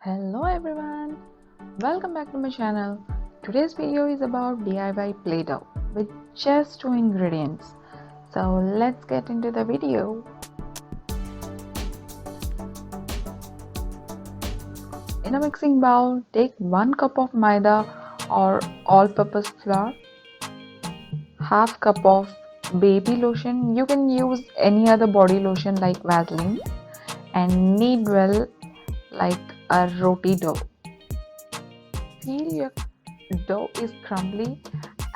Hello everyone, welcome back to my channel. Today's video is about DIY Play-Doh with just 2 ingredients. So let's get into the video. In a mixing bowl, take 1 cup of maida or all-purpose flour, half cup of baby lotion. You can use any other body lotion like Vaseline, and knead well like a roti dough. Feel your dough is crumbly,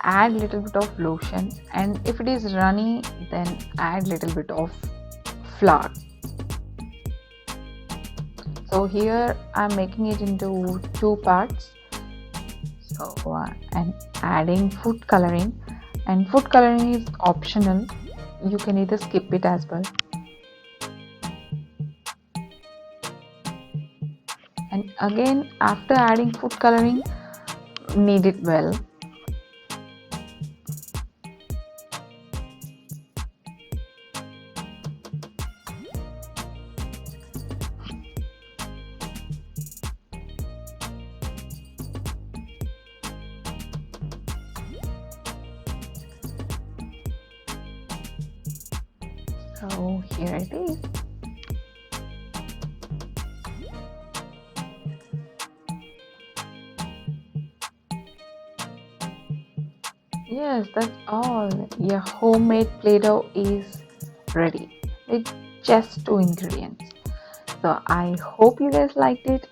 add little bit of lotion, and if it is runny, then add little bit of flour. So here I'm making it into 2 parts. So and adding food coloring, and food coloring is optional, you can either skip it as well. And again, after adding food coloring, knead it well. So here it is. Yes, that's all. Your homemade Play-Doh is ready with just 2 ingredients. So I hope you guys liked it.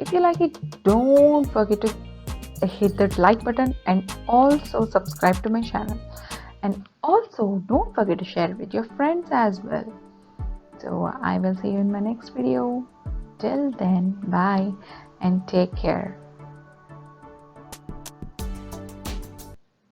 If you like it, don't forget to hit that like button and also subscribe to my channel. And also don't forget to share it with your friends as well. So I will see you in my next video. Till then, bye and take care.